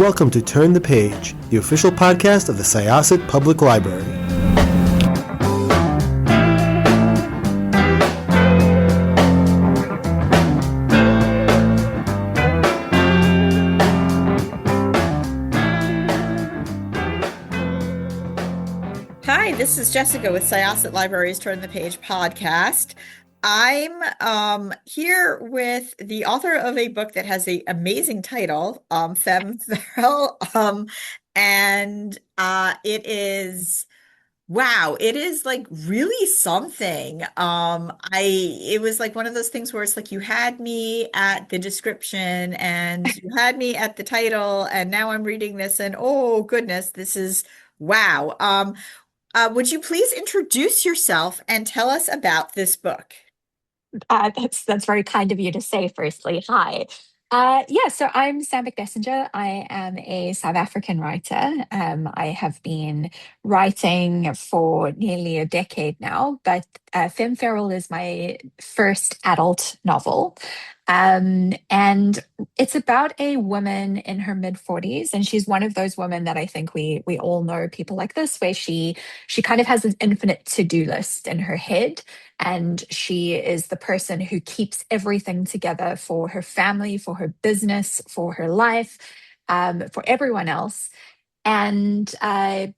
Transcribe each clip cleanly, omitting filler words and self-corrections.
welcome to Turn the Page, the official podcast of the Syosset Public Library. Hi, this is Jessica with Syosset Library's Turn the Page podcast. I'm here with the author of a book that has an amazing title, FEMME, and it is like really something. It was like one of those things where it's like you had me at the description and you had me at the title, and now I'm reading this, and oh goodness, this is wow. Would you please introduce yourself and tell us about this book? That's very kind of you to say, firstly. Hi. So I'm Sam Beckbessinger. I am a South African writer. I have been writing for nearly a decade now, but Femme Feral is my first adult novel. And it's about a woman in her mid 40s, and she's one of those women that I think we all know, people like this, where she kind of has an infinite to-do list in her head, and she is the person who keeps everything together for her family, for her business, for her life, for everyone else. And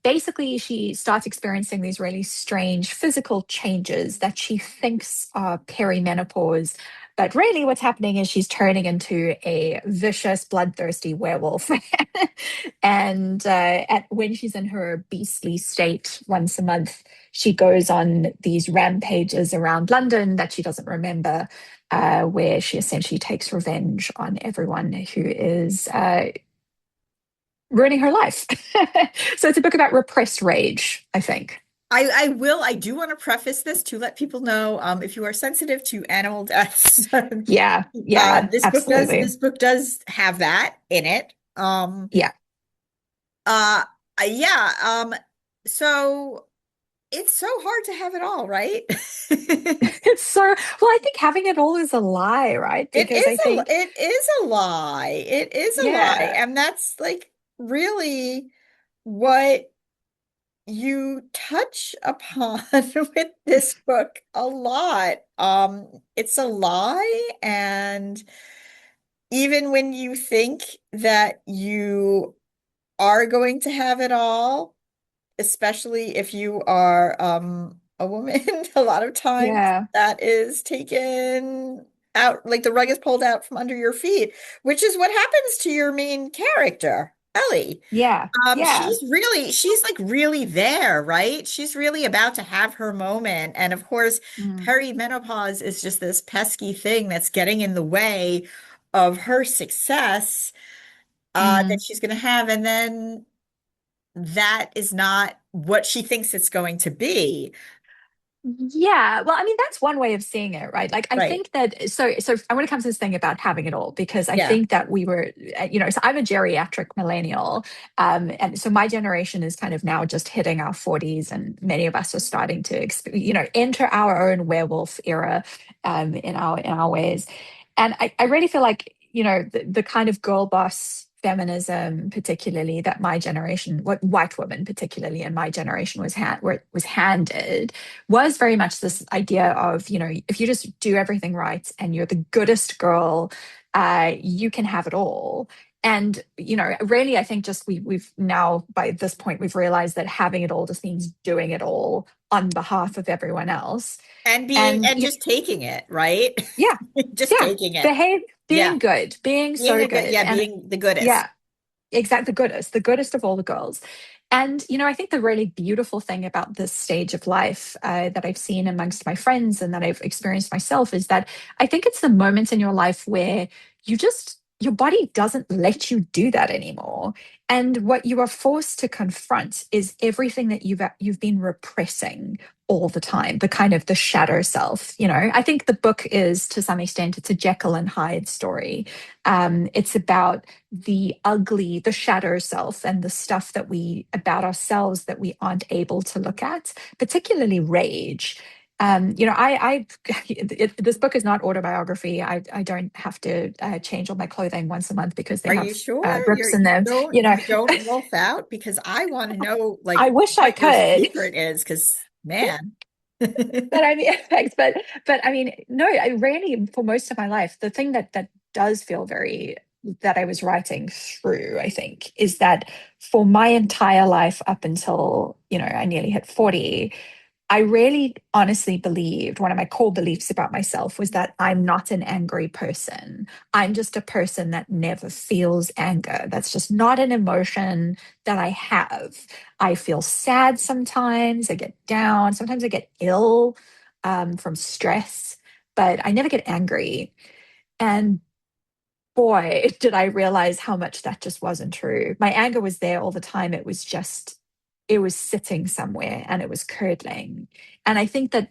basically, she starts experiencing these really strange physical changes that she thinks are perimenopause. But really, what's happening is she's turning into a vicious, bloodthirsty werewolf. And when she's in her beastly state once a month, she goes on these rampages around London that she doesn't remember, where she essentially takes revenge on everyone who is ruining her life. So it's a book about repressed rage, I think. I do want to preface this to let people know, if you are sensitive to animal deaths, Yeah, absolutely. this book does have that in it. Yeah. Uh, yeah. So it's so hard to have it all, right? It's so, well, I think having it all is a lie, right? Because I think, It is a lie. It is a lie, yeah, and that's like really what you touch upon with this book a lot. It's a lie, and even when you think that you are going to have it all, especially if you are a woman, a lot of times yeah, that is taken out, like the rug is pulled out from under your feet, which is what happens to your main character, Ellie. yeah, yeah. She's like really there, right? She's really about to have her moment. And of course, Mm. perimenopause is just this pesky thing that's getting in the way of her success, that Mm. she's going to have. And then that is not what she thinks it's going to be. Yeah, well, I mean, that's one way of seeing it, right? Like, I Right. think that so I want to come to this thing about having it all, because I Yeah. think that we were, so I'm a geriatric millennial, and so my generation is kind of now just hitting our 40s, and many of us are starting to, enter our own werewolf era, in our ways, and I really feel like, the kind of girl boss feminism, particularly that my generation, what white women particularly in my generation was handed, was very much this idea of, if you just do everything right and you're the goodest girl, you can have it all. And, really, I think just we've now, by this point, we've realized that having it all just means doing it all on behalf of everyone else. And And just taking it, right? yeah, Just yeah, taking it. behave, Yeah. being good, being so good. And Being the goodest. yeah, exactly, the goodest of all the girls. And, I think the really beautiful thing about this stage of life, that I've seen amongst my friends and that I've experienced myself, is that I think it's the moment in your life where your body doesn't let you do that anymore. And what you are forced to confront is everything that you've been repressing all the time, the kind of the shadow self. I think the book is, to some extent, it's a Jekyll and Hyde story. It's about the ugly, the shadow self, and the stuff about ourselves that we aren't able to look at, particularly rage. this book is not autobiography. I don't have to change all my clothing once a month because they Are you have sure rips in them. You know, you don't wolf out? Because I want to know like I wish I what your could. secret is, because man. But I mean, thanks. But I mean, no, I really, for most of my life, the thing that does feel very that I was writing through, I think, is that for my entire life up until, I nearly hit 40, I really honestly believed one of my core beliefs about myself was that I'm not an angry person. I'm just a person that never feels anger. That's just not an emotion that I have. I feel sad sometimes, I get down, sometimes I get ill from stress, but I never get angry. And boy, did I realize how much that just wasn't true. My anger was there all the time. It was sitting somewhere and it was curdling. And I think that,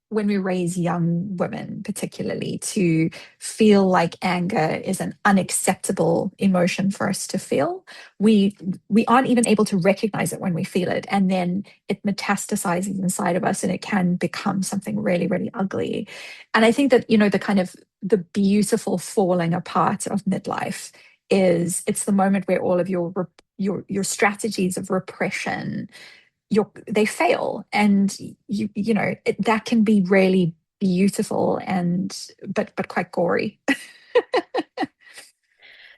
when we raise young women, particularly, to feel like anger is an unacceptable emotion for us to feel, we we aren't even able to recognize it when we feel it. And then it metastasizes inside of us and it can become something really, really ugly. And I think that, the kind of the beautiful falling apart of midlife is it's the moment where all of your strategies of repression they fail, and that can be really beautiful and but quite gory.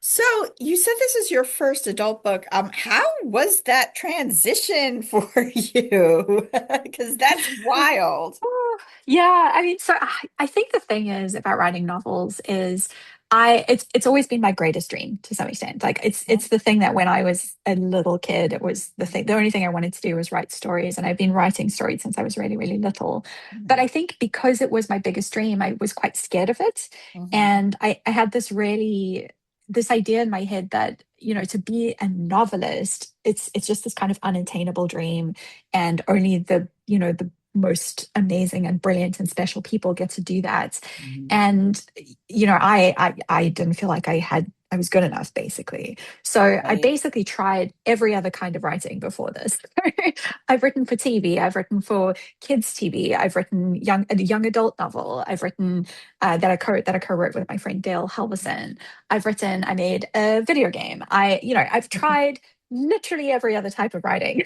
So you said this is your first adult book. How was that transition for you? Because that's wild. Oh, yeah, I mean, so I think the thing is about writing novels is it's always been my greatest dream to some extent. Like it's the thing that when I was a little kid, it was the only thing I wanted to do was write stories, and I've been writing stories since I was really, really little. But Mhm, I think because it was my biggest dream, I was quite scared of it, mhm, and I had this idea in my head that to be a novelist, it's just this kind of unattainable dream, and only the most amazing and brilliant and special people get to do that. mhm. And I didn't feel like I was good enough, basically. So I Right. basically tried every other kind of writing before this. I've written for TV, I've written for kids TV, I've written a young adult novel, I've written that I co-wrote with my friend Dale Halverson. I made a video game. I've tried literally every other type of writing.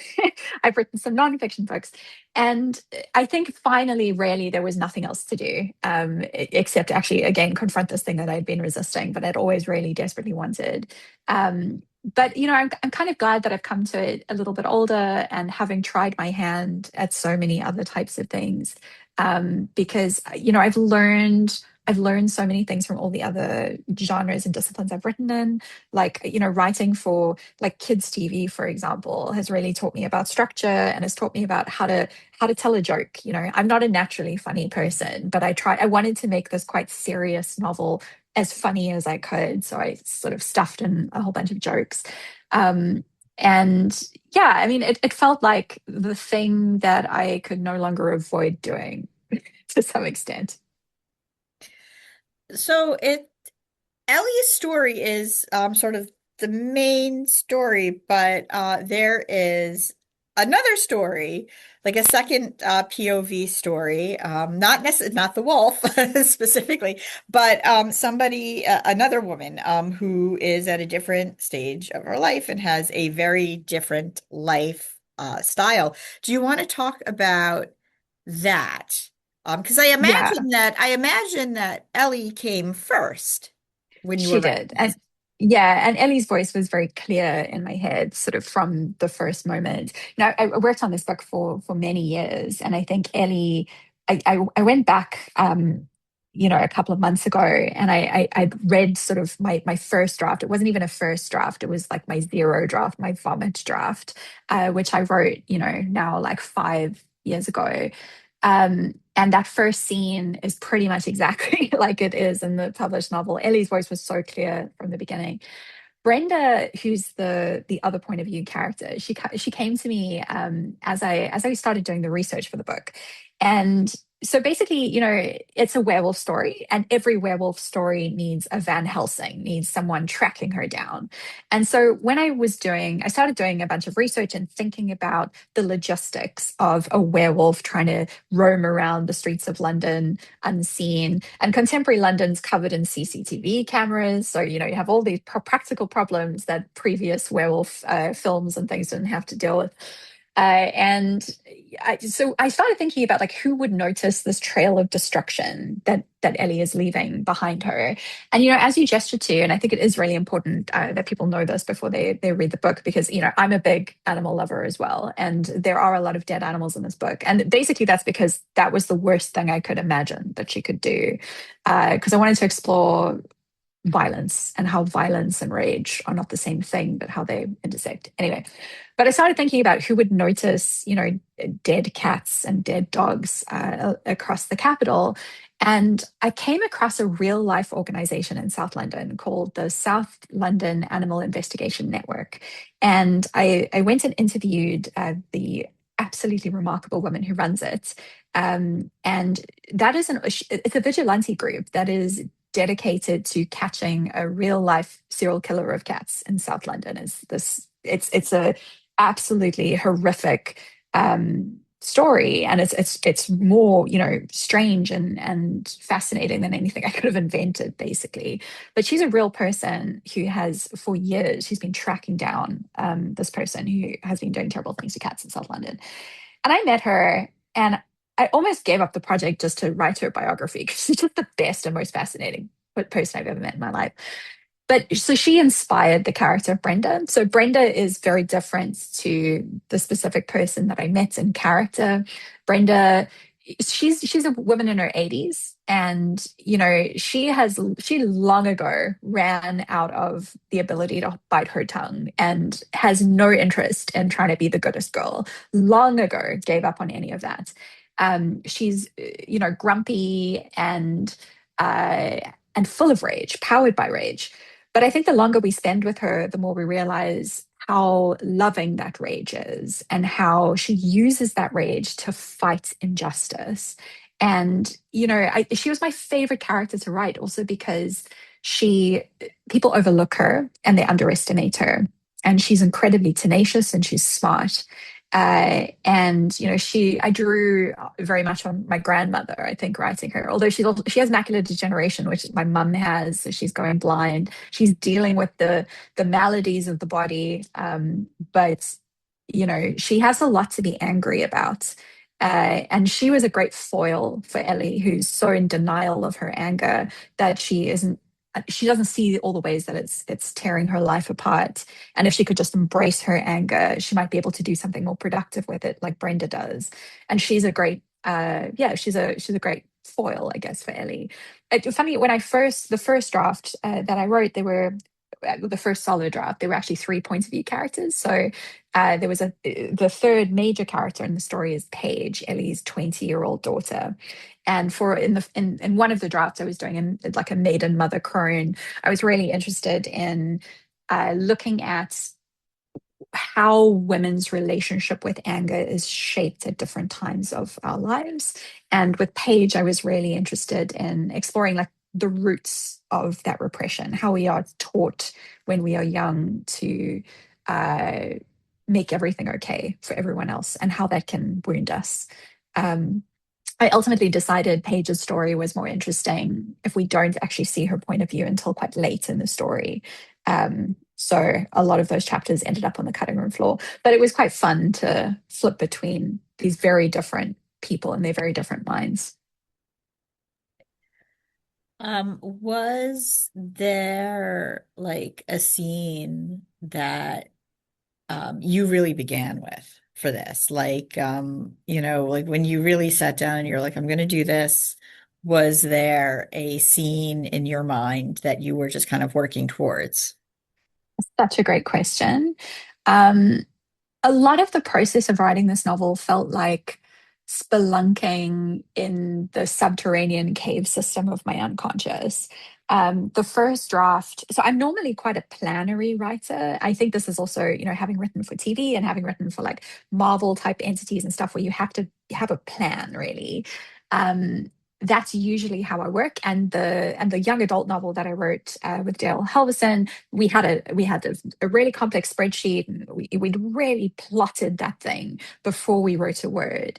I've written some nonfiction books. And I think finally, really, there was nothing else to do except actually, again, confront this thing that I'd been resisting, but I'd always really desperately wanted. But I'm kind of glad that I've come to it a little bit older and having tried my hand at so many other types of things, because I've learned so many things from all the other genres and disciplines I've written in. Like, writing for like kids TV, for example, has really taught me about structure and has taught me about how to tell a joke. I'm not a naturally funny person, but I wanted to make this quite serious novel as funny as I could. So I sort of stuffed in a whole bunch of jokes. Um, and yeah, I mean, it felt like the thing that I could no longer avoid doing to some extent. So Ellie's story is sort of the main story, but there is another story, like a second POV story, not the wolf specifically, but somebody, another woman who is at a different stage of her life and has a very different life style. Do you want to talk about that? Because Yeah. I imagine that Ellie came first when you were She writing did. And this. yeah, and Ellie's voice was very clear in my head, sort of from the first moment. Now, I worked on this book for many years, and I think Ellie, I went back, a couple of months ago, and I read sort of my first draft. It wasn't even a first draft; it was like my zero draft, my vomit draft, which I wrote, now like 5 years ago. And that first scene is pretty much exactly like it is in the published novel. Ellie's voice was so clear from the beginning. Brenda, who's the other point of view character, she came to me as I started doing the research for the book, and So basically, it's a werewolf story, and every werewolf story needs a Van Helsing, needs someone tracking her down. And so when I started doing a bunch of research and thinking about the logistics of a werewolf trying to roam around the streets of London unseen. And contemporary London's covered in CCTV cameras. So, you have all these practical problems that previous werewolf films and things didn't have to deal with. So I started thinking about like who would notice this trail of destruction that Ellie is leaving behind her. And as you gestured to, and I think it is really important that people know this before they read the book, because I'm a big animal lover as well, and there are a lot of dead animals in this book. And basically that's because that was the worst thing I could imagine that she could do, because I wanted to explore violence and how violence and rage are not the same thing, but how they intersect. Anyway, but I started thinking about who would notice, dead cats and dead dogs across the capital. And I came across a real life organization in South London called the South London Animal Investigation Network. And I went and interviewed the absolutely remarkable woman who runs it. And that is it's a vigilante group that is dedicated to catching a real life serial killer of cats in South London. It's a absolutely horrific story, and it's more strange and fascinating than anything I could have invented, basically. But she's a real person who has, for years, she's been tracking down this person who has been doing terrible things to cats in South London. And I met her, and I almost gave up the project just to write her biography, because she's just the best and most fascinating person I've ever met in my life. But so she inspired the character of Brenda. So Brenda is very different to the specific person that I met in character. Brenda, she's a woman in her 80s, and she long ago ran out of the ability to bite her tongue and has no interest in trying to be the goodest girl. Long ago gave up on any of that. She's grumpy and full of rage, powered by rage. But I think the longer we spend with her, the more we realize how loving that rage is, and how she uses that rage to fight injustice. And, she was my favorite character to write, also because people overlook her and they underestimate her. And she's incredibly tenacious and she's smart. I drew very much on my grandmother, I think, writing her. Although she has macular degeneration, which my mum has, so she's going blind. She's dealing with the maladies of the body, but she has a lot to be angry about. And she was a great foil for Ellie, who's so in denial of her anger that she doesn't see all the ways that it's tearing her life apart. And if she could just embrace her anger, she might be able to do something more productive with it, like Brenda does. And she's a great, she's a great foil, I guess, for Ellie. Funny, the first draft that I wrote, the first solo draft, there were actually 3 points of view characters. So there was the third major character in the story is Paige, Ellie's 20-year-old daughter. And in one of the drafts I was doing like a maiden mother crone, I was really interested in looking at how women's relationship with anger is shaped at different times of our lives. And with Paige, I was really interested in exploring like the roots of that repression, how we are taught when we are young to make everything okay for everyone else, and how that can wound us. I ultimately decided Paige's story was more interesting if we don't actually see her point of view until quite late in the story. So a lot of those chapters ended up on the cutting room floor, but it was quite fun to flip between these very different people and their very different minds. Was there like a scene that you really began with for this? Like, like when you really sat down and you're like, I'm going to do this, was there a scene in your mind that you were just kind of working towards? Such a great question. Um, a lot of the process of writing this novel felt like spelunking in the subterranean cave system of my unconscious. The first draft, so I'm normally quite a plannery writer. I think this is also, having written for TV and having written for like Marvel type entities and stuff where you have to have a plan, really. That's usually how I work. And the young adult novel that I wrote with Dale Helveson, we had a really complex spreadsheet, and we'd really plotted that thing before we wrote a word.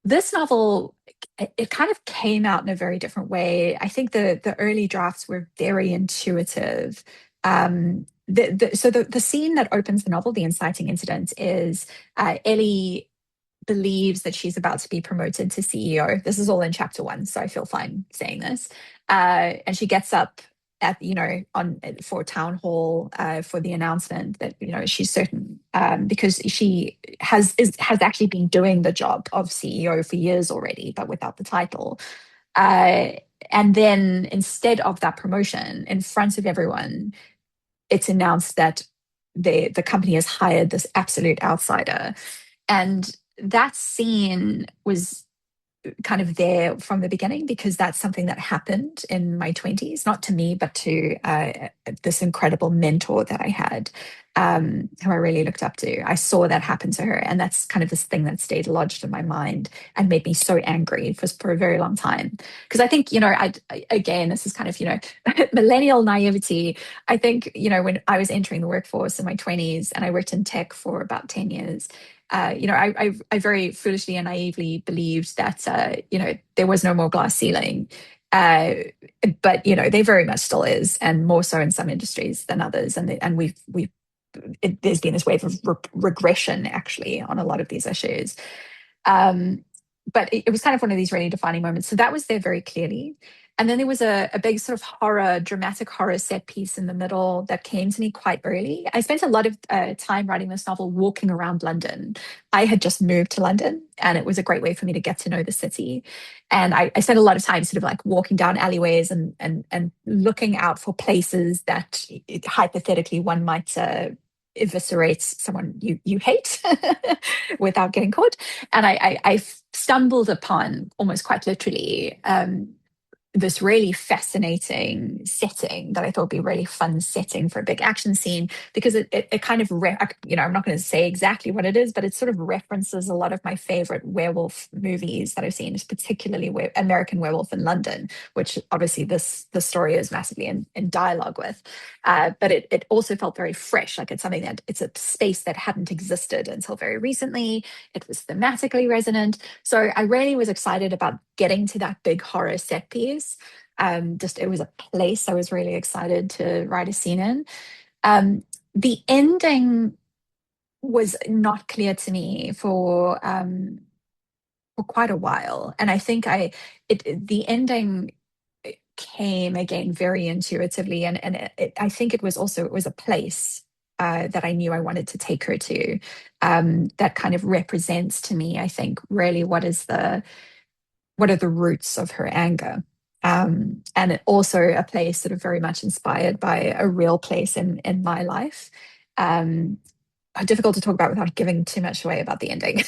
This novel, it kind of came out in a very different way. I think the early drafts were very intuitive. So the scene that opens the novel, the inciting incident, is Ellie believes that she's about to be promoted to CEO. This is all in chapter 1, so I feel fine saying this. And she gets up at on for town hall for the announcement that she's certain, because she has actually been doing the job of CEO for years already, but without the title. Uh, and then instead of that promotion, in front of everyone, it's announced that the company has hired this absolute outsider. And that scene was kind of there from the beginning because that's something that happened in my 20s, not to me, but to this incredible mentor that I had, who I really looked up to. I saw that happen to her. And that's kind of this thing that stayed lodged in my mind and made me so angry for a very long time. Because I think, again, this is kind of, millennial naivety. I think, when I was entering the workforce in my 20s and I worked in tech for about 10 years, I very foolishly and naively believed that, there was no more glass ceiling. But, there very much still is, and more so in some industries than others. And there's been this wave of regression actually on a lot of these issues. But it was kind of one of these really defining moments. So that was there very clearly. And then there was a big sort of dramatic horror set piece in the middle that came to me quite early. I spent a lot of time writing this novel walking around London. I had just moved to London, and it was a great way for me to get to know the city. And I spent a lot of time sort of like walking down alleyways and looking out for places that hypothetically one might eviscerate someone you hate without getting caught. And I stumbled upon, almost quite literally, this really fascinating setting that I thought would be a really fun setting for a big action scene, because it kind of, I'm not going to say exactly what it is, but it sort of references a lot of my favorite werewolf movies that I've seen, particularly American Werewolf in London, which obviously the story is massively in dialogue with. But it also felt very fresh, like it's a space that hadn't existed until very recently. It was thematically resonant. So I really was excited about getting to that big horror set piece. It was a place I was really excited to write a scene in. The ending was not clear to me for quite a while, and I think the ending came again very intuitively, and I think it was a place that I knew I wanted to take her to, that kind of represents to me, I think, really what are the roots of her anger. And it also a place sort of very much inspired by a real place in my life. Um, Difficult to talk about without giving too much away about the ending.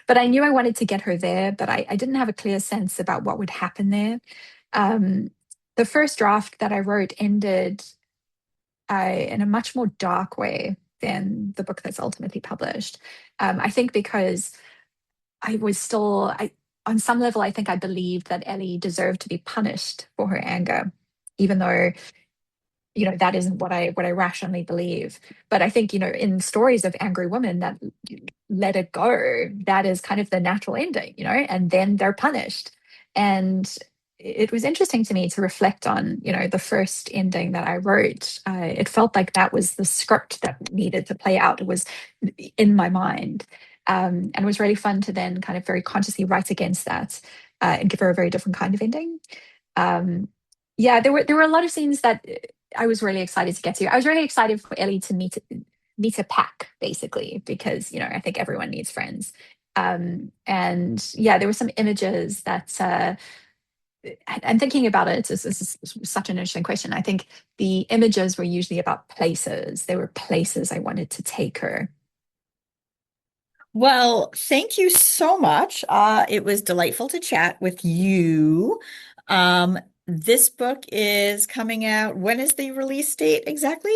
But I knew I wanted to get her there, but I didn't have a clear sense about what would happen there. Um, the first draft that I wrote ended in a much more dark way than the book that's ultimately published. I think because on some level, I think I believed that Ellie deserved to be punished for her anger, even though, that isn't what I rationally believe. But I think, in stories of angry women that let it go, that is kind of the natural ending, and then they're punished. And it was interesting to me to reflect on, the first ending that I wrote. It felt like that was the script that needed to play out. It was in my mind. And it was really fun to then kind of very consciously write against that, and give her a very different kind of ending. Um, yeah, there were a lot of scenes that I was really excited to get to. I was really excited for Ellie to meet a pack, basically, because I think everyone needs friends. And yeah, there were some images that, and thinking about it, this is such an interesting question. I think the images were usually about places. They were places I wanted to take her. Well, thank you so much. It was delightful to chat with you. Um, this book is coming out. When is the release date exactly?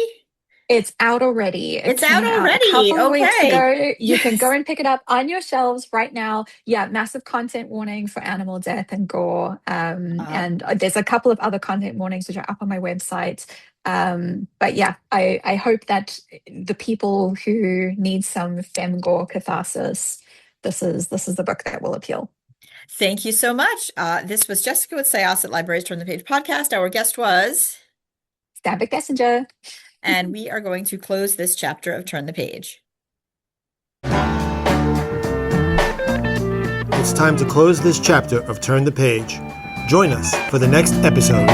It's out already. It It's out came out a already. couple of weeks Okay. ago. You can Yes. go and pick it up on your shelves right now. Yeah, massive content warning for animal death and gore. And there's a couple of other content warnings which are up on my website. But yeah, I hope that the people who need some femme gore catharsis, this is the book that will appeal. Thank you so much. This was Jessica with Syosset Libraries Turn the Page podcast. Our guest was, Sam Beckbessinger. and we are going to close this chapter of Turn the Page. It's time to close this chapter of Turn the Page. Join us for the next episode.